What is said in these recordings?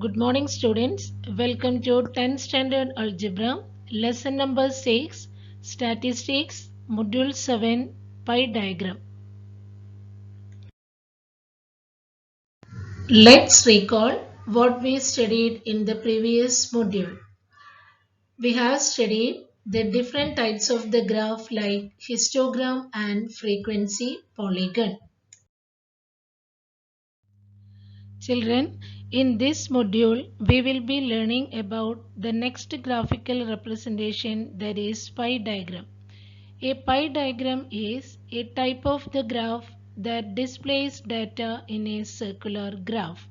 Good morning students. Welcome to 10th standard algebra lesson number 6 statistics module 7 pie diagram. Let's recall what we studied in the previous module. We have studied the different types of the graph like histogram and frequency polygon. Children, in this module, we will be learning about the next graphical representation, that is pie diagram. A pie diagram is a type of the graph that displays data in a circular graph.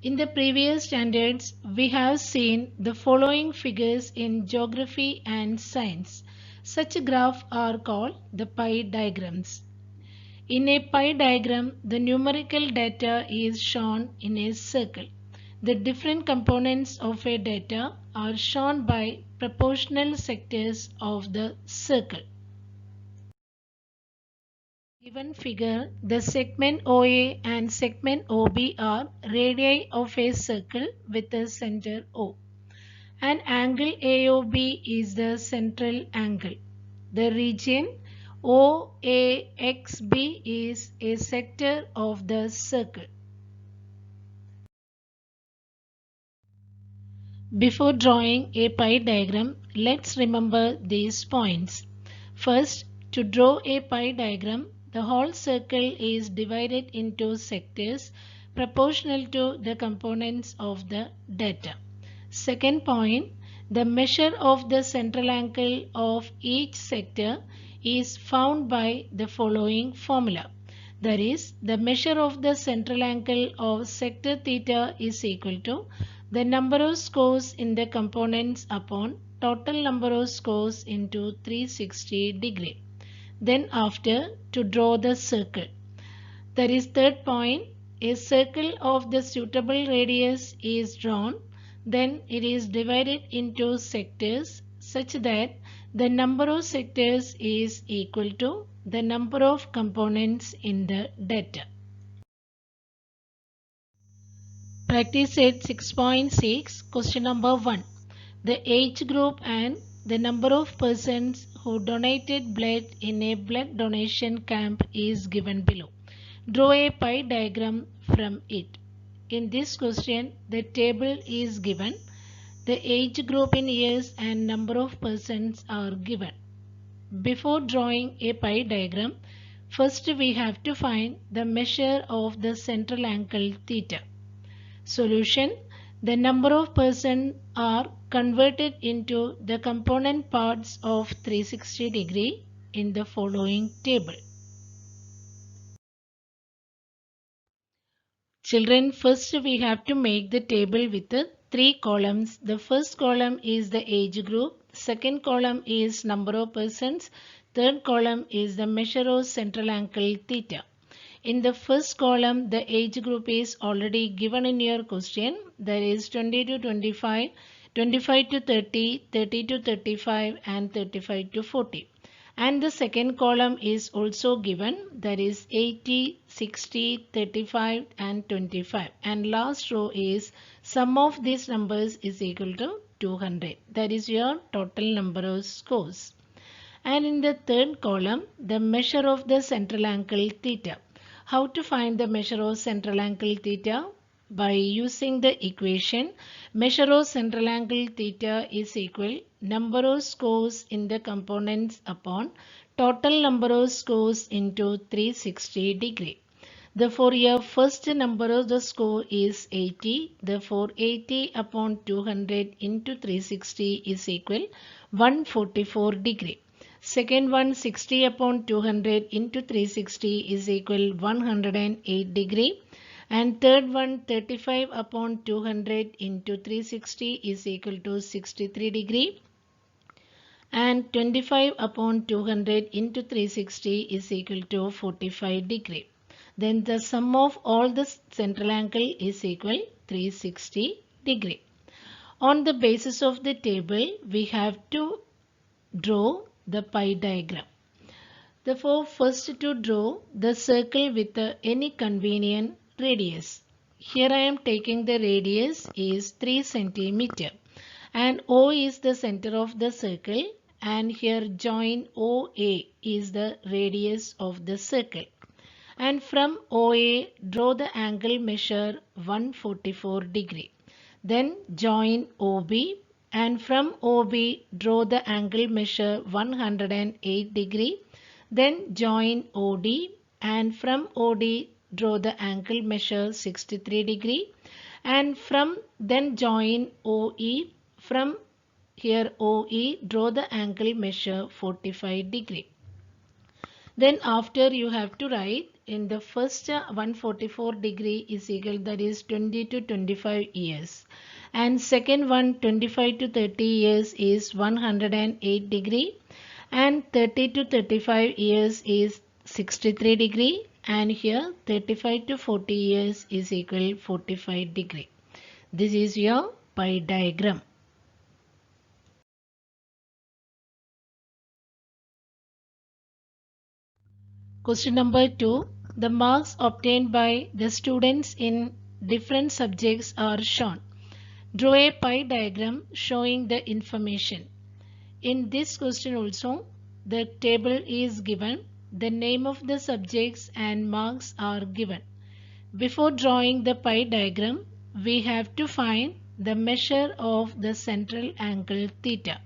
In the previous standards, we have seen the following figures in geography and science. Such graphs are called the pie diagrams. In a pie diagram, the numerical data is shown in a circle. The different components of a data are shown by proportional sectors of the circle. Given figure, the segment OA and segment OB are radii of a circle with a center O. And angle AOB is the central angle. The region OAXB is a sector of the circle. Before drawing a pie diagram, let's remember these points. First, to draw a pie diagram, the whole circle is divided into sectors proportional to the components of the data. Second point, the measure of the central angle of each sector is found by the following formula. That is, the measure of the central angle of sector theta is equal to the number of scores in the components upon total number of scores into 360 degree. Then after, to draw the circle. That is third point, a circle of the suitable radius is drawn. Then it is divided into sectors such that the number of sectors is equal to the number of components in the data. Practice at 6.6, question number 1. The age group and the number of persons who donated blood in a blood donation camp is given below. Draw a pie diagram from it. In this question, the table is given. The age group in years and number of persons are given. Before drawing a pie diagram, first we have to find the measure of the central angle theta. Solution: the number of persons are converted into the component parts of 360 degree in the following table. Children, first we have to make the table with the 3 columns. The first column is the age group, second column is number of persons, third column is the measure of central angle theta. In the first column, the age group is already given in your question. There is 20 to 25, 25 to 30, 30 to 35 and 35 to 40. And the second column is also given. That is 80, 60, 35 and 25. And last row is sum of these numbers is equal to 200. That is your total number of scores. And in the third column, the measure of the central angle theta. How to find the measure of central angle theta? By using the equation, measure of central angle theta is equal number of scores in the components upon total number of scores into 360 degree. Therefore, your first number of the score is 80. Therefore, 80 upon 200 into 360 is equal 144 degree. Second one, 60 upon 200 into 360 is equal 108 degree. And third one, 35 upon 200 into 360 is equal to 63 degree. And 25 upon 200 into 360 is equal to 45 degree. Then the sum of all the central angle is equal 360 degree. On the basis of the table, we have to draw the pie diagram. Therefore, first to draw the circle with any convenient radius. Here I am taking the radius is 3 centimeter and O is the center of the circle, and here join OA is the radius of the circle. And from OA draw the angle measure 144 degree. Then join OB, and from OB draw the angle measure 108 degree. Then join OD, and from OD draw the angle measure 63 degree. And from then join OE, from here OE draw the angle measure 45 degree. Then after you have to write in the first 144 degree is equal, that is 20 to 25 years, and second one 25 to 30 years is 108 degree, and 30 to 35 years is 63 degree, and here 35 to 40 years is equal 45 degree. This is your pie diagram. Question number 2. The marks obtained by the students in different subjects are shown. Draw a pie diagram showing the information. In this question also, the table is given, the name of the subjects and marks are given. Before drawing the pie diagram, we have to find the measure of the central angle theta.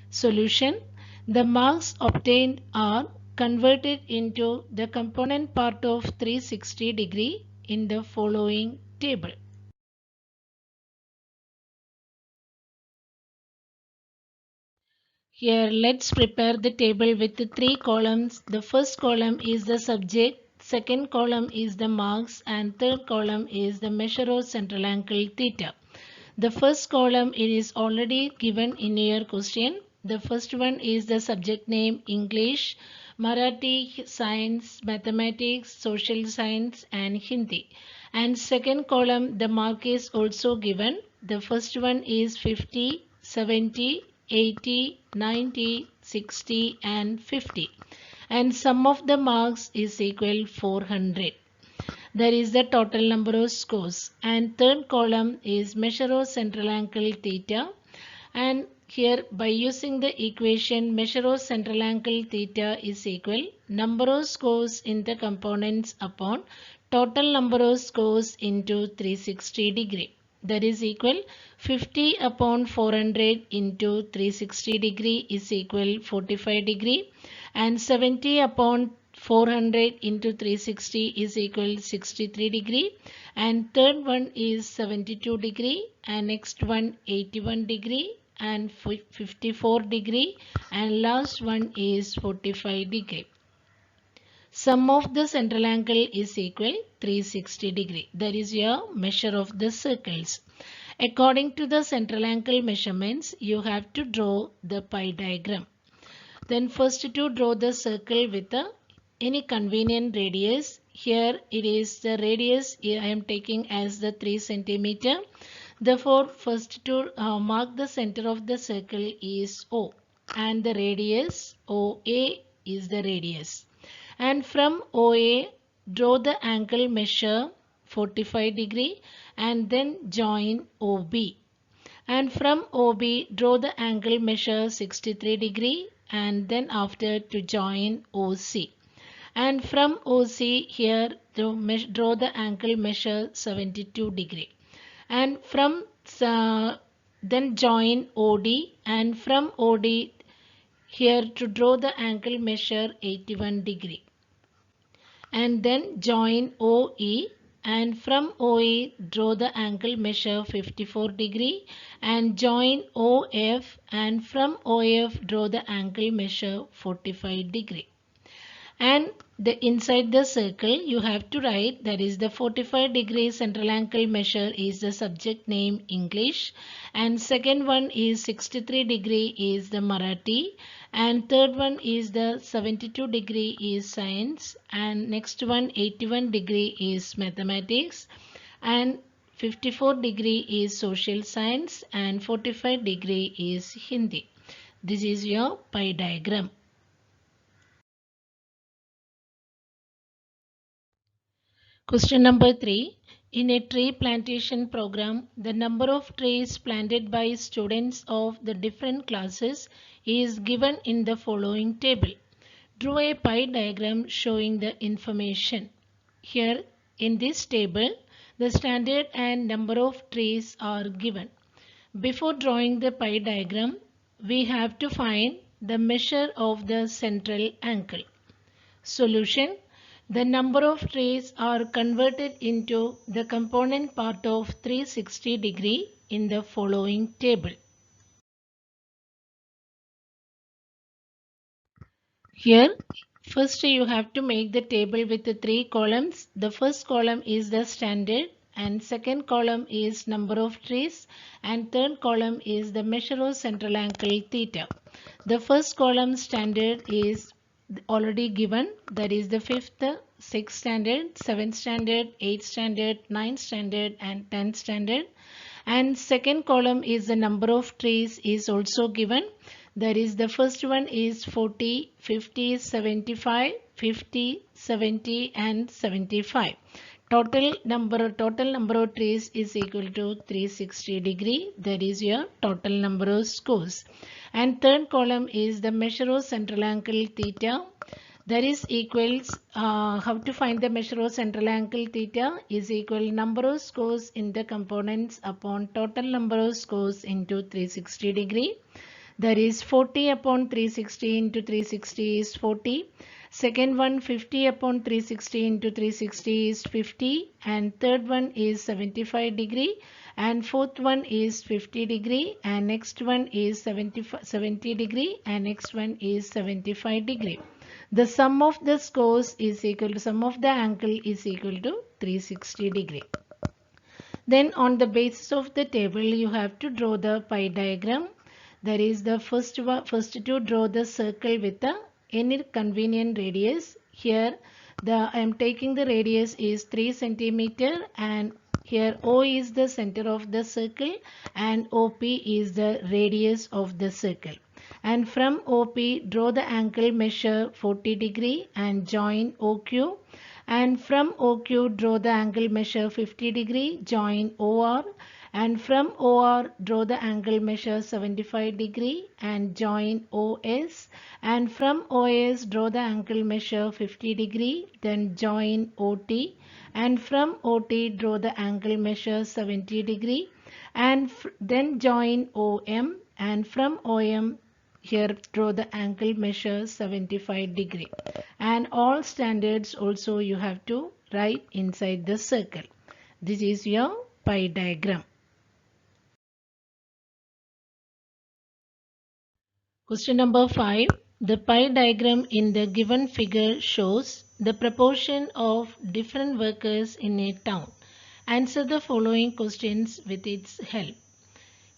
Solution. The marks obtained are converted into the component part of 360 degree in the following table. Here let's prepare the table with the 3 columns. The first column is the subject, second column is the marks, and third column is the measure of central angle theta. The first column it is already given in your question. The first one is the subject name English, Marathi, Science, Mathematics, Social Science and Hindi. And second column the mark is also given. The first one is 50, 70, 80, 90, 60 and 50. And sum of the marks is equal 400. There is the total number of scores, and third column is measure of central angle theta, and here by using the equation measure of central angle theta is equal number of scores in the components upon total number of scores into 360 degree, that is equal 50 upon 400 into 360 degree is equal 45 degree, and 70 upon 400 into 360 is equal 63 degree, and third one is 72 degree, and next one 81 degree and 54 degree, and last one is 45 degree. Sum of the central angle is equal 360 degree. That is your measure of the circles. According to the central angle measurements, you have to draw the pie diagram. Then first to draw the circle with any convenient radius. Here it is the radius I am taking as the 3 centimeter. Therefore first to mark the center of the circle is O, and the radius OA is the radius. And from OA draw the angle measure 45 degree and then join OB. And from OB draw the angle measure 63 degree and then after to join OC. And from OC here draw the angle measure 72 degree. And from then join OD, and from OD here to draw the angle measure 81 degree. And then join OE, and from OE draw the angle measure 54 degree and join OF, and from OF draw the angle measure 45 degree. And inside the circle you have to write, that is the 45 degree central angle measure is the subject name English, and second one is 63 degree is the Marathi, and third one is the 72 degree is science, and next one 81 degree is mathematics, and 54 degree is social science, and 45 degree is Hindi. This is your pie diagram. Question number 3. In a tree plantation program, the number of trees planted by students of the different classes is given in the following table. Draw a pie diagram showing the information. Here in this table, the standard and number of trees are given. Before drawing the pie diagram, we have to find the measure of the central angle. Solution. The number of trees are converted into the component part of 360° in the following table. Here, first you have to make the table with the 3 columns. The first column is the standard and second column is number of trees and third column is the measure of central angle theta. The first column standard is already given, that is the 5th, 6th standard, 7th standard, 8th standard, 9th standard and 10th standard. And second column is the number of trees is also given. That is the first one is 40, 50, 75, 50, 70 and 75. Total number of trees is equal to 360°. That is your total number of scores. And third column is the measure of central angle theta. That is equals, how to find the measure of central angle theta is equal number of scores in the components upon total number of scores into 360°. That is 40 upon 360 into 360 is 40. Second one 50 upon 360 into 360 is 50. And third one is 75°. And fourth one is 50°. And next one is 70°. And next one is 75°. The sum of the scores is equal to sum of the angle is equal to 360°. Then on the basis of the table you have to draw the pie diagram. That is the first to draw the circle with any convenient radius. Here I am taking the radius is 3 cm and here O is the center of the circle and OP is the radius of the circle. And from OP draw the angle measure 40° and join OQ. And from OQ draw the angle measure 50°, join OR. And from OR draw the angle measure 75° and join OS. And from OS draw the angle measure 50°, then join OT. And from OT draw the angle measure 70° and then join OM. And from OM here draw the angle measure 75°. And all standards also you have to write inside the circle. This is your pie diagram. Question number 5. The pie diagram in the given figure shows the proportion of different workers in a town. Answer the following questions with its help.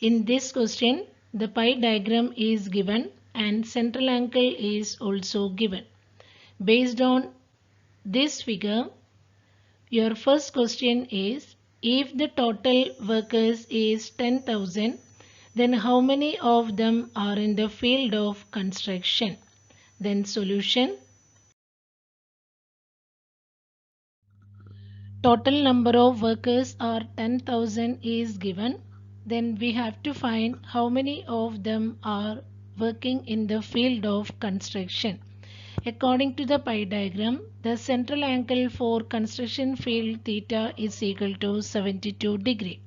In this question, the pie diagram is given and central angle is also given. Based on this figure, your first question is, if the total workers is 10,000, then how many of them are in the field of construction? Then solution. Total number of workers are 10,000 is given. Then we have to find how many of them are working in the field of construction. According to the pie diagram, the central angle for construction field theta is equal to 72°.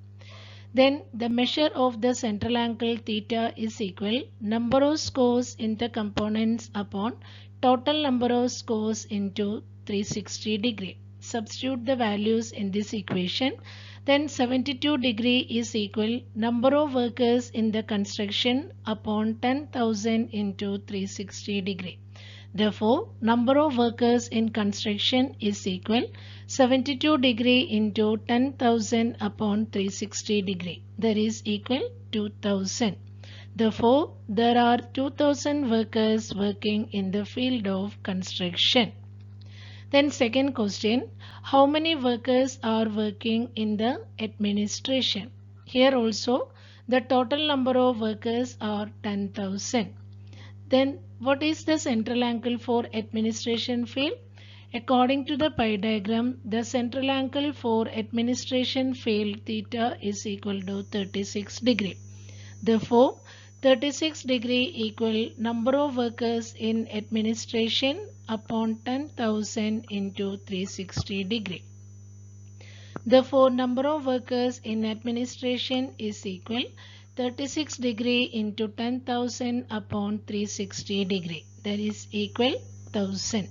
Then the measure of the central angle theta is equal number of scores in the components upon total number of scores into 360°. Substitute the values in this equation. Then 72° is equal number of workers in the construction upon 10,000 into 360°. Therefore, number of workers in construction is equal 72° into 10,000 upon 360°. That is equal to 2000. Therefore, there are 2000 workers working in the field of construction. Then second question, how many workers are working in the administration? Here also the total number of workers are 10,000. Then what is the central angle for administration field? According to the pie diagram, the central angle for administration field theta is equal to 36 degree. Therefore, 36 degree equal number of workers in administration upon 10,000 into 360 degree. Therefore, number of workers in administration is equal 36 degree into 10,000 upon 360 degree. That is equal 1000.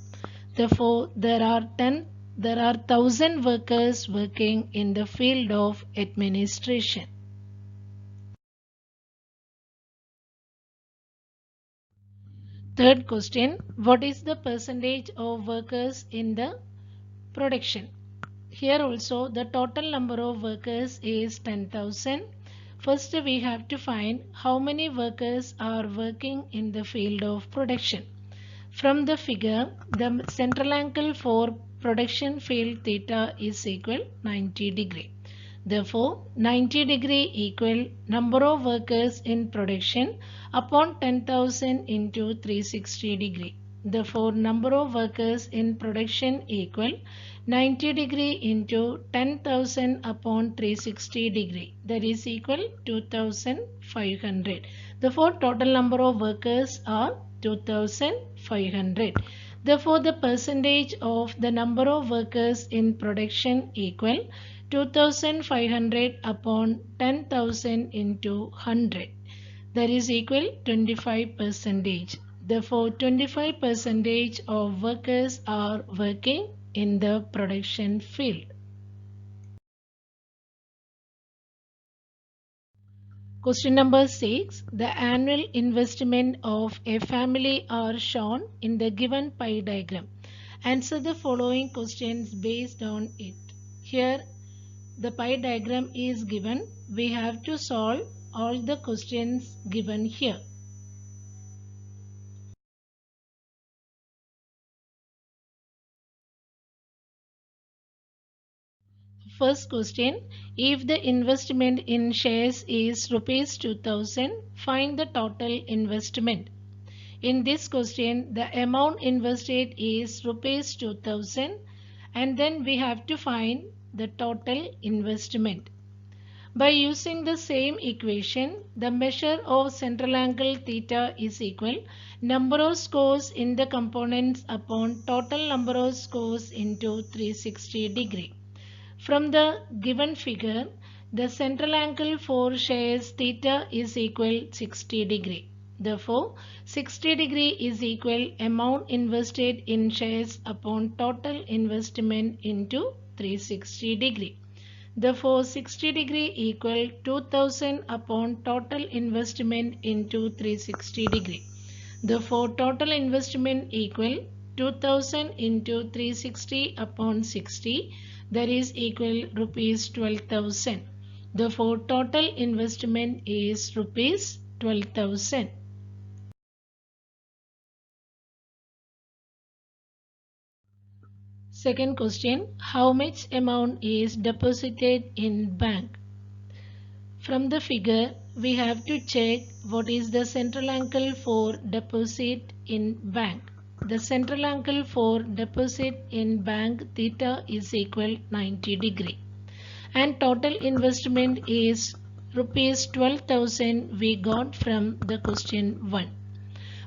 Therefore, there are 1000 workers working in the field of administration. Third question, what is the percentage of workers in the production? Here also the total number of workers is 10,000. First we have to find how many workers are working in the field of production. From the figure, the central angle for production field theta is equal 90 degree. Therefore, 90 degree equal number of workers in production upon 10,000 into 360 degree. Therefore, number of workers in production equal 90 degree into 10,000 upon 360 degree. That is equal 2,500. Therefore, total number of workers are 2,500. Therefore, the percentage of the number of workers in production equal 2,500 upon 10,000 into 100. That is equal 25%. Therefore, 25% of workers are working in the production field. Question number 6. The annual investment of a family are shown in the given pie diagram. Answer the following questions based on it. Here the pie diagram is given. We have to solve all the questions given here. First question, if the investment in shares is rupees 2000, find the total investment. In this question, the amount invested is rupees 2000 and then we have to find the total investment. By using the same equation, the measure of central angle theta is equal number of scores in the components upon total number of scores into 360 degree. From the given figure, the central angle for shares theta is equal 60 degree. Therefore, 60 degree is equal amount invested in shares upon total investment into 360 degree. Therefore, 60 degree equal 2000 upon total investment into 360 degree. Therefore, total investment equal 2000 into 360 upon 60, that is equal rupees 12,000. Therefore, total investment is rupees 12,000. Second question, how much amount is deposited in bank? From the figure, we have to check what is the central angle for deposit in bank. The central angle for deposit in bank theta is equal 90 degree. And total investment is rupees 12,000 we got from the question 1.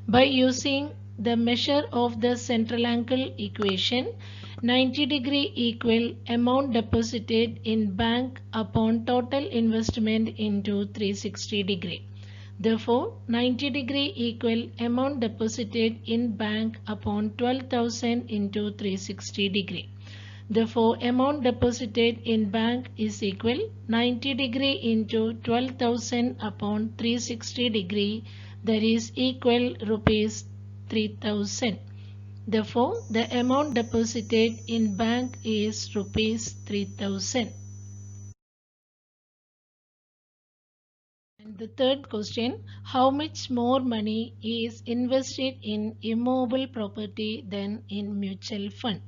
By using the measure of the central angle equation, 90 degree equal amount deposited in bank upon total investment into 360 degree. Therefore, 90 degree equal amount deposited in bank upon 12,000 into 360 degree. Therefore, amount deposited in bank is equal 90 degree into 12,000 upon 360 degree, that is equal rupees 3,000. Therefore, the amount deposited in bank is rupees 3,000. And the third question, how much more money is invested in immovable property than in mutual fund?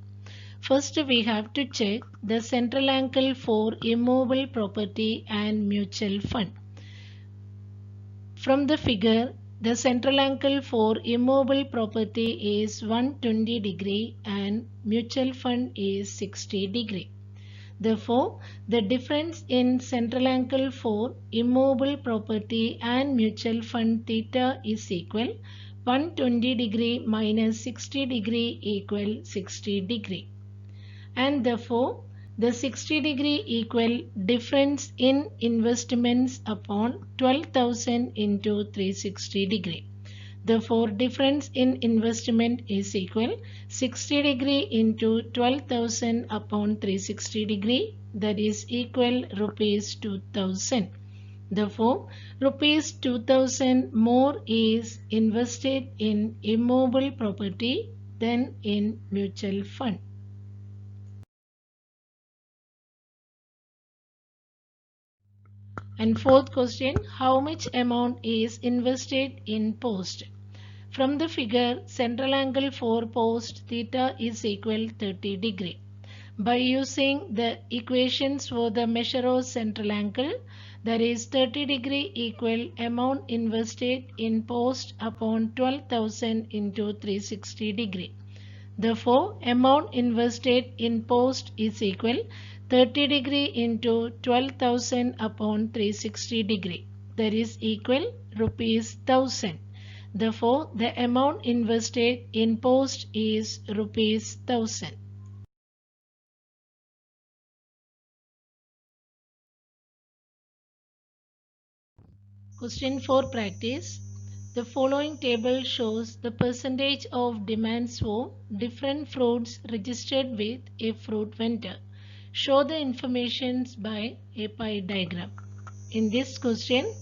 First, we have to check the central angle for immovable property and mutual fund. From the figure, The central angle for immovable property is 120 degree and mutual fund is 60 degree. Therefore, the difference in central angle for immovable property and mutual fund theta is equal 120 degree minus 60 degree equal 60 degree. And therefore, the 60 degree equal difference in investments upon 12,000 into 360 degree. Therefore, difference in investment is equal 60 degree into 12,000 upon 360 degree, that is equal rupees 2,000. Therefore, rupees 2,000 more is invested in immovable property than in mutual fund. And fourth question, how much amount is invested in post? From the figure, central angle for post theta is equal 30 degree. By using the equations for the measure of central angle, that is 30 degree equal amount invested in post upon 12,000 into 360 degree. Therefore, amount invested in post is equal 30 degree into 12,000 upon 360 degree. That is equal rupees 1000. Therefore, the amount invested in post is rupees 1000. Question for practice. The following table shows the percentage of demands for different fruits registered with a fruit vendor. Show the information by a pie diagram. In this question,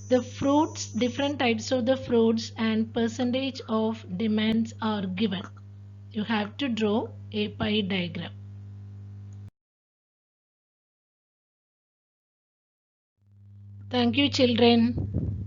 the fruits, different types of the fruits and percentage of demands are given. You have to draw a pie diagram. Thank you, children.